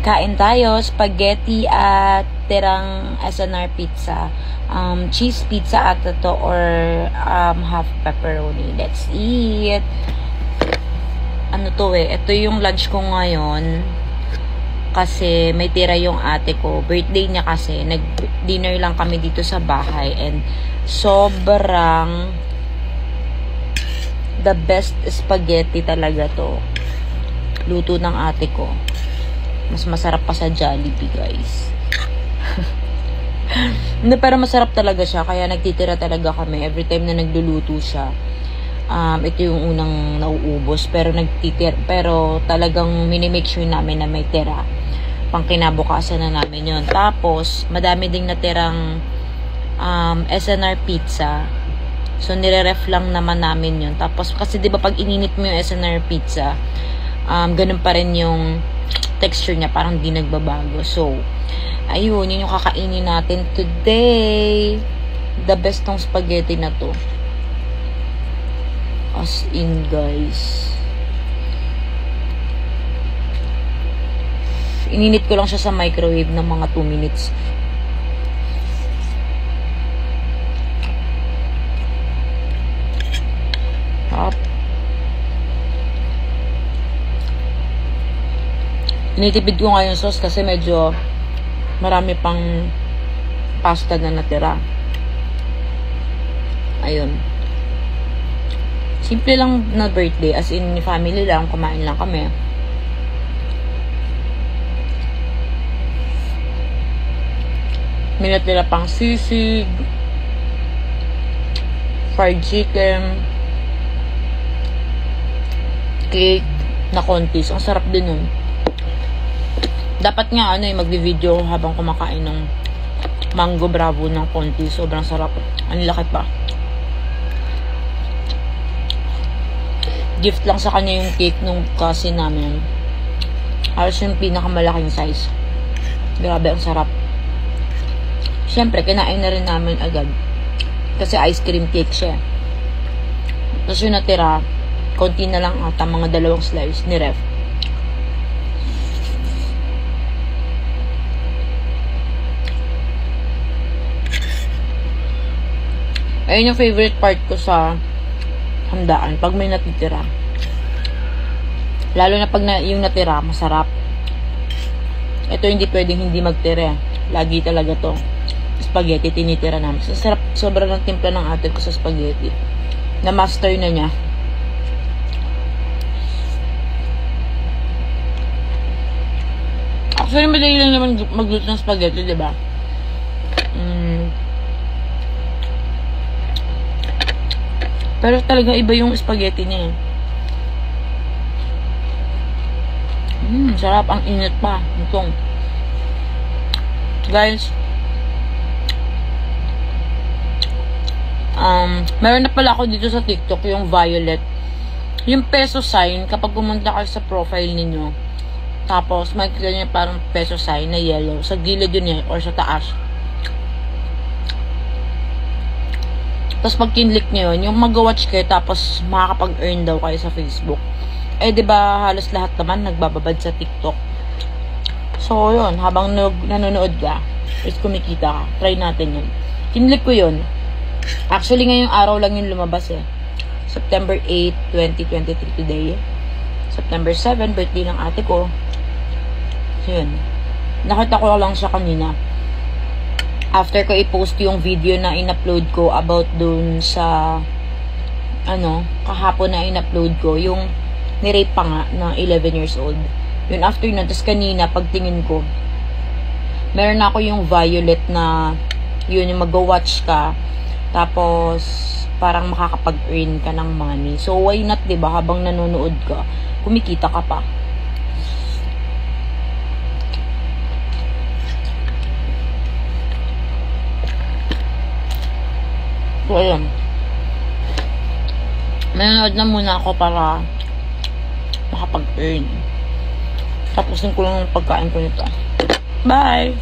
Kain tayo, spaghetti at tirang SNR pizza. Cheese pizza ata to or half pepperoni. Let's eat. Ano to ito yung lunch ko ngayon. Kasi may tira yung ate ko. Birthday niya kasi. Nag-dinner lang kami dito sa bahay. And sobrang the best spaghetti talaga to. Luto ng ate ko. Mas masarap pa sa Jollibee, guys. Hindi, pero masarap talaga siya. Kaya nagtitira talaga kami. Every time na nagluluto siya. Ito yung unang nauubos. Pero talagang minimake sure namin na may tira. Pang kinabukasan na namin yun. Tapos, madami ding natirang SNR pizza. So, nire-ref lang naman namin yun. Tapos, kasi diba pag ininit mo yung SNR pizza, ganun pa rin yung texture niya, parang di nagbabago. So, ayun, yun yung kakainin natin today. The best tong spaghetti na to. As in, guys. Ininit ko lang siya sa microwave ng mga 2 minutes. Up. Tinitipid ko nga yung sauce kasi medyo marami pang pasta na natira. Ayun. Simple lang na birthday. As in, family lang. Kumain lang kami. May natira pang sisig, fried chicken, cake na kontis. Ang sarap din nun. Dapat nga magvi-video habang kumakain ng mango bravo ng konti. Sobrang sarap. Ang laki pa. Gift lang sa kanya yung cake nung cousin namin. Halos yung pinakamalaking size. Grabe, ang sarap. Siyempre, kinain na rin namin agad. Kasi ice cream cake siya. Tapos yung natira, konti na lang ata, mga 2 slice ni ref. Ayun yung favorite part ko sa handaan, pag may natitira. Lalo na pag yung natira, masarap. Ito hindi pwedeng hindi magtira. Lagi talaga to. Spaghetti, tinitira namin. Sarap, sobrang ng timpla ng ate ko sa spaghetti. Na-master na niya. Actually, madali lang naman magluto ng spaghetti, diba? Pero talaga iba yung spaghetti niya. Sarap. Ang init pa. Itong. Guys. Meron na pala ako dito sa TikTok yung violet. Yung peso sign, kapag pumunta kayo sa profile ninyo, tapos makikita nyo parang peso sign na yellow. Sa gilid yun or sa taas. Tapos pag kinlik nyo yun, yung mag-watch kayo tapos makakapag-earn daw kayo sa Facebook. Eh, diba halos lahat naman nagbababad sa TikTok. So, yun. Habang nanonood ka, is kumikita ka. Try natin yun. Kinlik ko yun. Actually, ngayong araw lang yung lumabas September 8, 2023 today. September 7, birthday ng ate ko. So, yun. Nakita ko lang siya kanina. After ko i-post yung video na in-upload ko about dun sa kahapon na in-upload ko, yung ni-rape pa nga na 11 years old. Yun after nun, tapos kanina pagtingin ko, meron ako yung violet na yun yung mag-watch ka, tapos parang makakapag-earn ka ng money. So why not, diba, habang nanonood ka, kumikita ka pa. So, ayun. Manonood na muna ako para makapag-earn. Tapusin ko lang yung pagkain ko nito. Bye!